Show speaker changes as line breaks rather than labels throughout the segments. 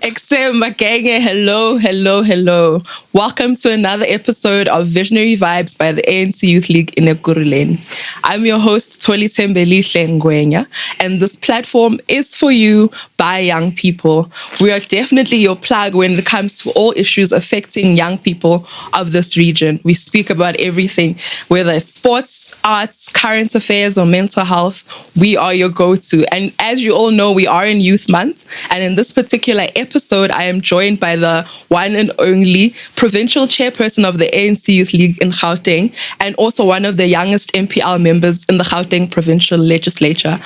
Except Magenge, hello. Welcome to another episode of Visionary Vibes by the ANC Youth League in Ekurhuleni. I'm your host, Tolithembeli Ngwenya, and this platform is for you by young people. We are definitely your plug when it comes to all issues affecting young people of this region. We speak about everything, whether it's sports, arts, current affairs, or mental health. We are your go-to. And as you all know, we are in Youth Month, and in this particular episode, I am joined by the one and only Provincial Chairperson of the ANC Youth League in Gauteng, and also one of the youngest MPL members in the Gauteng Provincial Legislature,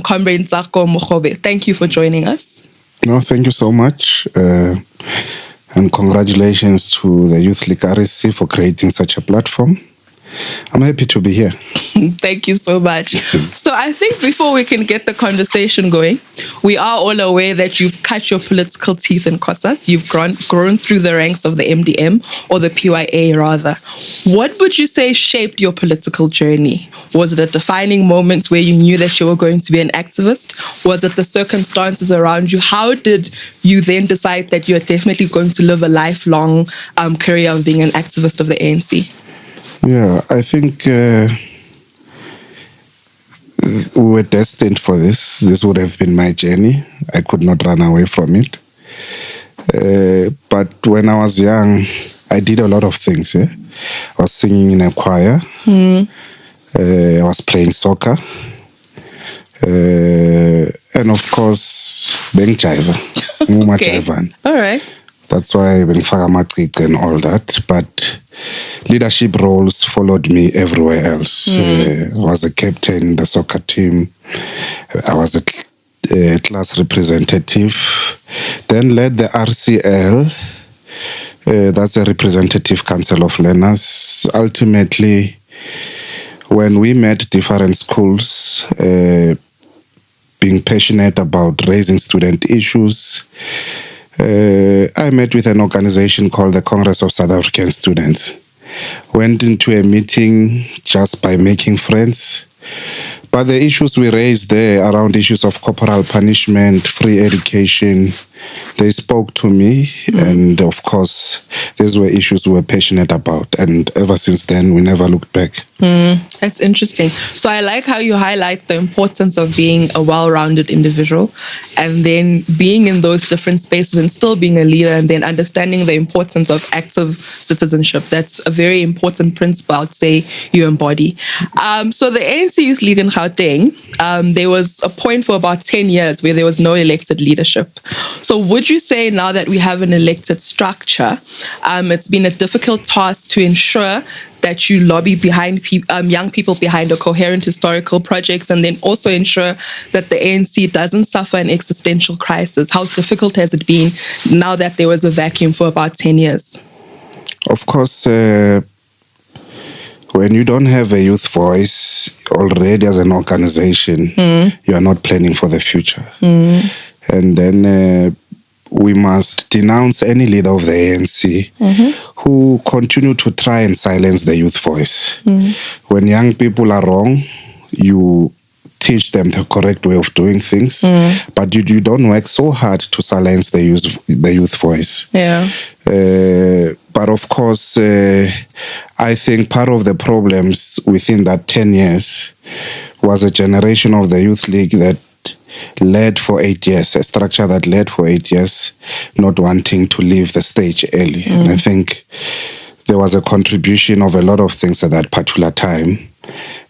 Comrade Ntsako Mogobe. Thank you for joining us.
No, thank you so much. And congratulations to the Youth League RSC for creating such a platform. I'm happy to be here.
Thank you so much. So I think before we can get the conversation going, we are all aware that you've cut your political teeth in COSAS. You've grown through the ranks of the MDM, or the PYA rather. What would you say shaped your political journey? Was it a defining moment where you knew that you were going to be an activist? Was it the circumstances around you? How did you then decide that you're definitely going to live a lifelong career of being an activist of the ANC?
Yeah, I think we were destined for this. This would have been my journey. I could not run away from it. But when I was young, I did a lot of things. I was singing in a choir. I was playing soccer. And of course, being jiva.
Okay. All right.
That's why being fagamatric and all that. But leadership roles followed me everywhere else. I was a captain in the soccer team. I was a class representative. Then led the RCL. That's a representative council of learners. Ultimately, when we met different schools, being passionate about raising student issues, I met with an organization called the Congress of South African Students. Went into a meeting just by making friends. But the issues we raised there around issues of corporal punishment, free education, they spoke to me. And of course, these were issues we were passionate about. And ever since then, we never looked back.
That's interesting. So I like how you highlight the importance of being a well-rounded individual and then being in those different spaces and still being a leader and then understanding the importance of active citizenship. That's a very important principle, I'd say, you embody. So the ANC Youth League in Gauteng, there was a point for about 10 years where there was no elected leadership. So would you say now that we have an elected structure, it's been a difficult task to ensure that you lobby behind young people behind a coherent historical project and then also ensure that the ANC doesn't suffer an existential crisis? How difficult has it been now that there was a vacuum for about 10 years?
Of course, when you don't have a youth voice already as an organization, you are not planning for the future. And then we must denounce any leader of the ANC who continue to try and silence the youth voice. When young people are wrong, you teach them the correct way of doing things, but you don't work so hard to silence the youth voice.
Yeah.
But of course, I think part of the problems within that 10 years was a generation of the Youth League that led for 8 years, a structure that led for 8 years, not wanting to leave the stage early. And I think there was a contribution of a lot of things at that particular time.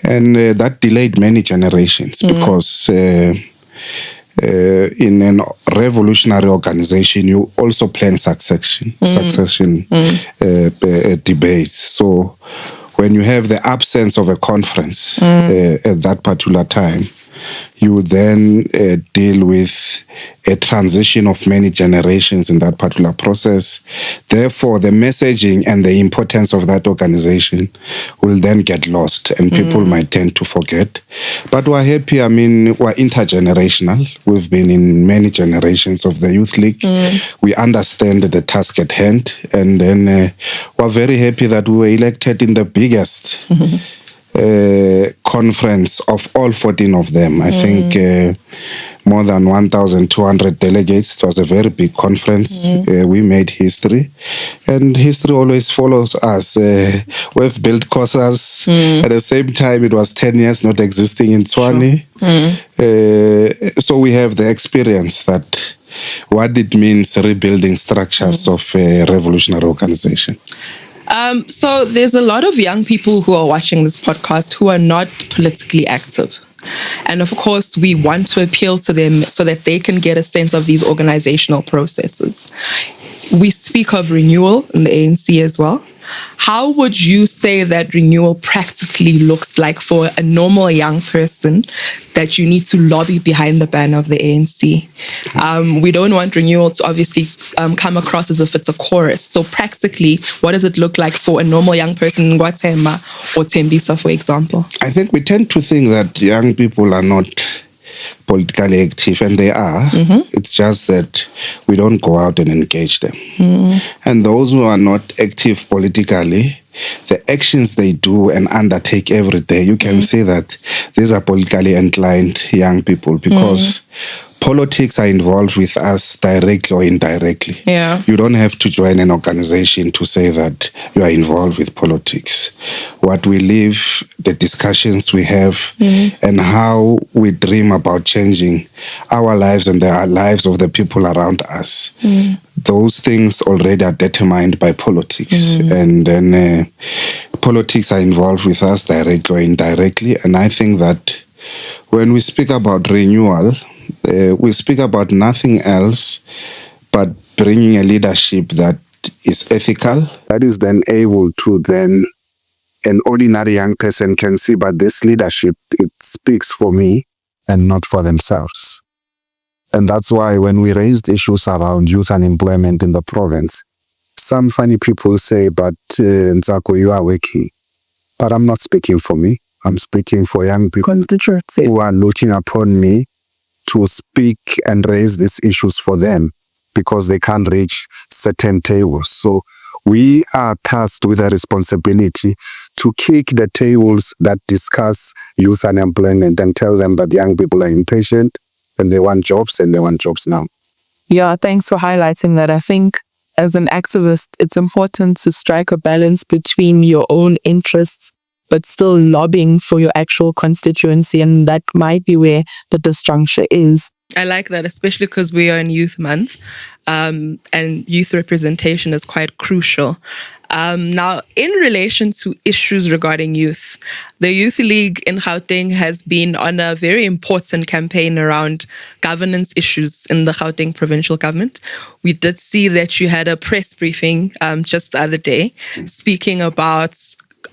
And that delayed many generations because in a revolutionary organization, you also plan succession debates. So when you have the absence of a conference at that particular time, you then deal with a transition of many generations in that particular process. Therefore, the messaging and the importance of that organization will then get lost and people might tend to forget. But we're happy. I mean, we're intergenerational. We've been in many generations of the Youth League. We understand the task at hand. And then we're very happy that we were elected in the biggest conference of all 14 of them. I think more than 1,200 delegates. It was a very big conference. We made history, and history always follows us. We've built COSAS. At the same time, it was 10 years not existing in Tshwane. So we have the experience that what it means rebuilding structures of a revolutionary organization.
So there's a lot of young people who are watching this podcast who are not politically active. And of course, we want to appeal to them so that they can get a sense of these organizational processes. We speak of renewal in the ANC as well. How would you say that renewal practically looks like for a normal young person that you need to lobby behind the banner of the ANC? We don't want renewal to obviously come across as if it's a chorus. So practically, what does it look like for a normal young person in Guatemala or Tembisa, for example?
I think we tend to think that young people are not politically active, and they are. It's just that we don't go out and engage them. And those who are not active politically, the actions they do and undertake every day, you can see that these are politically inclined young people, because politics are involved with us directly or indirectly.
Yeah.
You don't have to join an organization to say that you are involved with politics. What we live, the discussions we have, and how we dream about changing our lives and the lives of the people around us, those things already are determined by politics. And then politics are involved with us directly or indirectly. And I think that when we speak about renewal, we speak about nothing else but bringing a leadership that is ethical. That is then able to then, an ordinary young person can see, but this leadership, it speaks for me and not for themselves. And that's why when we raised issues around youth unemployment in the province, some funny people say, but Ntsako, you are working. But I'm not speaking for me. I'm speaking for young people who are looking upon me to speak and raise these issues for them because they can't reach certain tables. So we are tasked with a responsibility to kick the tables that discuss youth unemployment and tell them that young people are impatient and they want jobs, and they want jobs now.
Yeah, thanks for highlighting that. I think as an activist, it's important to strike a balance between your own interests but still lobbying for your actual constituency. And that might be where the disjuncture is.
I like that, especially because we are in Youth Month, and youth representation is quite crucial. Now, in relation to issues regarding youth, the Youth League in Gauteng has been on a very important campaign around governance issues in the Gauteng Provincial Government. We did see that you had a press briefing just the other day speaking about,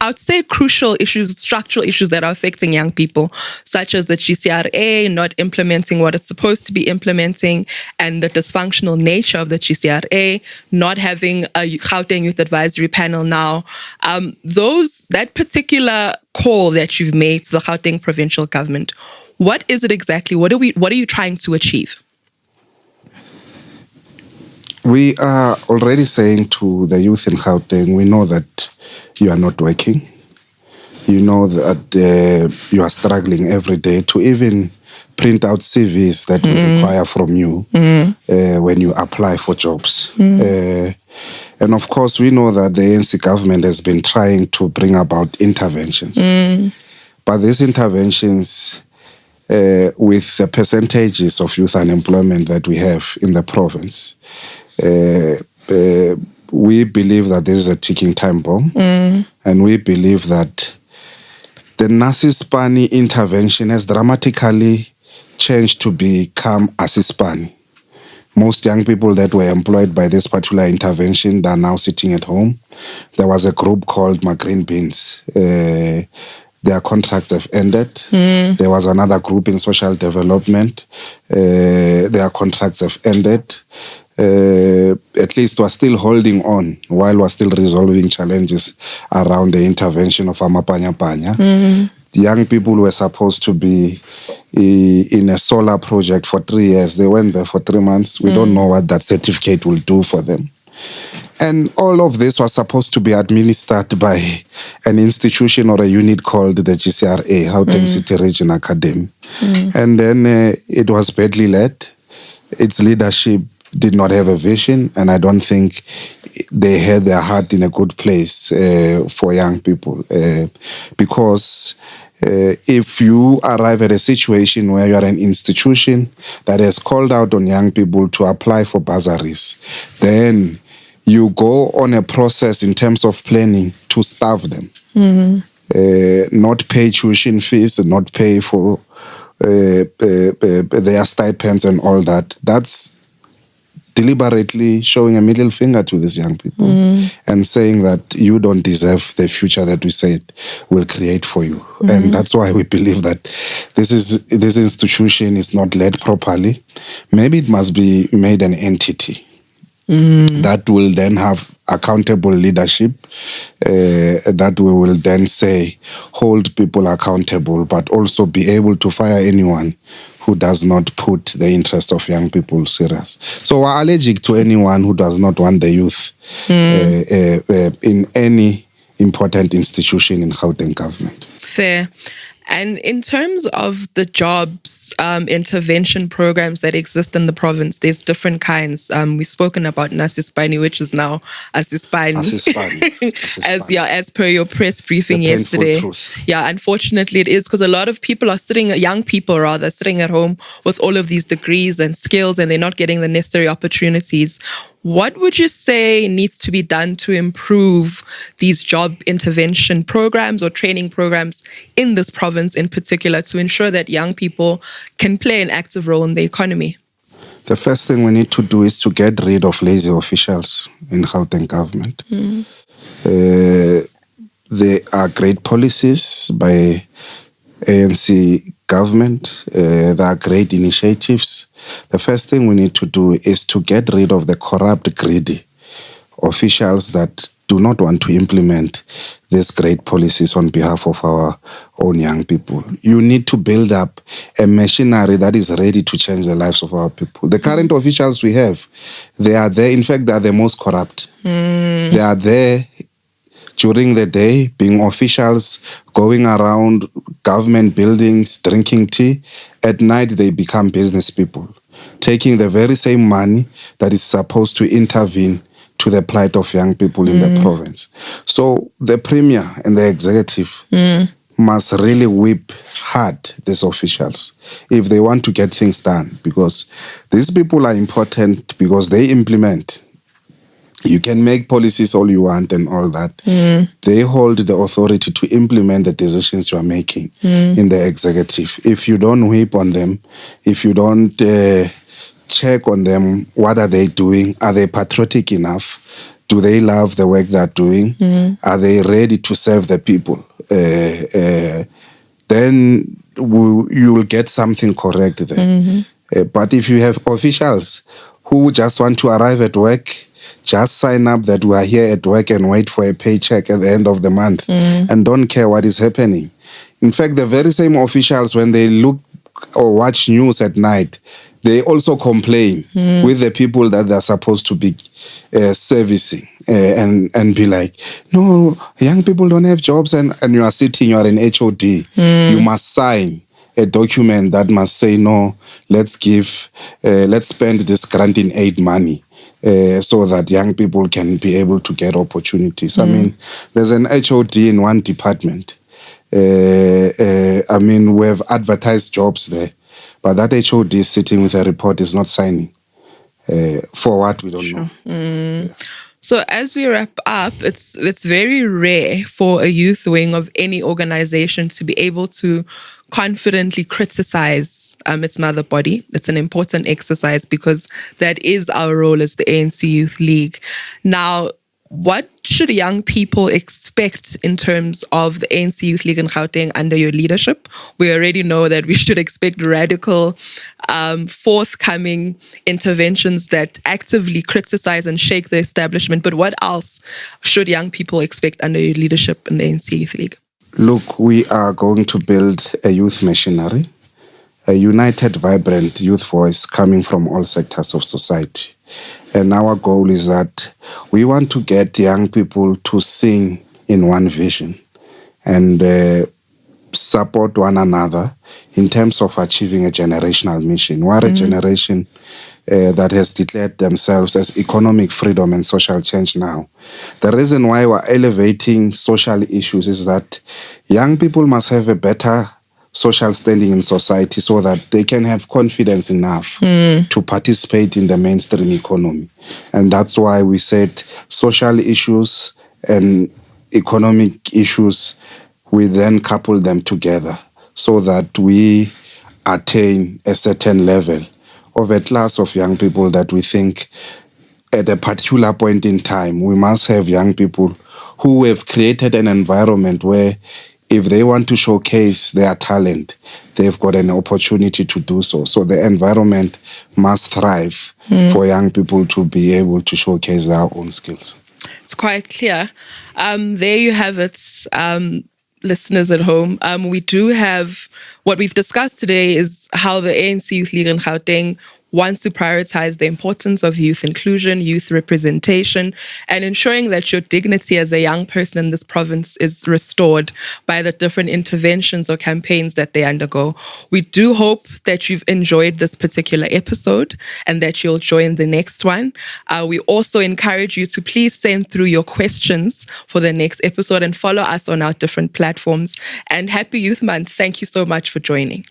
I would say, crucial issues, structural issues that are affecting young people, such as the GCRA not implementing what it's supposed to be implementing, and the dysfunctional nature of the GCRA, not having a Gauteng Youth Advisory Panel now. That particular call that you've made to the Gauteng Provincial Government, what is it exactly? What are you trying to achieve?
We are already saying to the youth in Gauteng, we know that you are not working. You know that you are struggling every day to even print out CVs that we require from you when you apply for jobs. And of course, we know that the ANC government has been trying to bring about interventions. But these interventions, with the percentages of youth unemployment that we have in the province, we believe that this is a ticking time bomb. And we believe that the Asi'spani intervention has dramatically changed to become Asi'spani. Most young people that were employed by this particular intervention are now sitting at home. There was a group called My Green Beans. Their contracts have ended. There was another group in social development. Their contracts have ended. At least we're still holding on while we're still resolving challenges around the intervention of Amapanya-Panya. The young people were supposed to be in a solar project for 3 years. They went there for 3 months. We don't know what that certificate will do for them. And all of this was supposed to be administered by an institution or a unit called the GCRA, Gauteng City Region Academy. And then it was badly led. Its leadership did not have a vision, and I don't think they had their heart in a good place for young people. Because if you arrive at a situation where you are an institution that has called out on young people to apply for bursaries, then you go on a process in terms of planning to starve them, not pay tuition fees, not pay for their stipends and all that. That's deliberately showing a middle finger to these young people and saying that you don't deserve the future that we said we'll create for you. And that's why we believe that this institution is not led properly. Maybe it must be made an entity that will then have accountable leadership, that we will then say hold people accountable, but also be able to fire anyone who does not put the interests of young people serious. So we're allergic to anyone who does not want the youth in any important institution in Gauteng government.
Fair. And in terms of the jobs intervention programs that exist in the province, there's different kinds. We've spoken about Asi'spani, which is now Asi'spani. As per your press briefing yesterday. Yeah, unfortunately it is, because a lot of people are young people rather, sitting at home with all of these degrees and skills, and they're not getting the necessary opportunities. What would you say needs to be done to improve these job intervention programs or training programs in this province in particular to ensure that young people can play an active role in the economy?
The first thing we need to do is to get rid of lazy officials in Gauteng government. There are great policies by ANC government. There are great initiatives. The first thing we need to do is to get rid of the corrupt, greedy officials that do not want to implement these great policies on behalf of our own young people. You need to build up a machinery that is ready to change the lives of our people. The current officials we have, they are there. In fact, they are the most corrupt. They are there during the day, being officials, going around government buildings, drinking tea. At night, they become business people, taking the very same money that is supposed to intervene to the plight of young people in the province. So the Premier and the executive must really whip hard these officials if they want to get things done, because these people are important because they implement. You can make policies all you want and all that. They hold the authority to implement the decisions you are making in the executive. If you don't whip on them, if you don't check on them, what are they doing? Are they patriotic enough? Do they love the work they're doing? Are they ready to serve the people? Then you will get something correct there. But if you have officials who just want to arrive at work, just sign up that we are here at work and wait for a paycheck at the end of the month and don't care what is happening. In fact, the very same officials, when they look or watch news at night, they also complain with the people that they're supposed to be servicing and be like, no, young people don't have jobs, and you are sitting, you are an HOD. You must sign a document that must say, no, let's spend this grant in aid money so that young people can be able to get opportunities. I mean, there's an HOD in one department. I mean, we have advertised jobs there, but that HOD sitting with a report is not signing. For what, we don't know.
Yeah. So as we wrap up, it's very rare for a youth wing of any organization to be able to confidently criticize its mother body. It's an important exercise because that is our role as the ANC Youth League. Now, what should young people expect in terms of the ANC Youth League in Gauteng under your leadership? We already know that we should expect radical, forthcoming interventions that actively criticize and shake the establishment. But what else should young people expect under your leadership in the ANC Youth League?
Look, we are going to build a youth machinery, a united, vibrant youth voice coming from all sectors of society. And our goal is that we want to get young people to sing in one vision and support one another in terms of achieving a generational mission. We're a generation that has declared themselves as economic freedom and social change now. The reason why we're elevating social issues is that young people must have a better social standing in society so that they can have confidence enough to participate in the mainstream economy. And that's why we said social issues and economic issues, we then couple them together so that we attain a certain level of a class of young people that we think at a particular point in time, we must have young people who have created an environment where if they want to showcase their talent, they've got an opportunity to do so. So the environment must thrive for young people to be able to showcase their own skills.
It's quite clear. There you have it, listeners at home. We do have, what we've discussed today is how the ANC Youth League in Gauteng wants to prioritize the importance of youth inclusion, youth representation, and ensuring that your dignity as a young person in this province is restored by the different interventions or campaigns that they undergo. We do hope that you've enjoyed this particular episode and that you'll join the next one. We also encourage you to please send through your questions for the next episode and follow us on our different platforms. And happy Youth Month. Thank you so much for joining.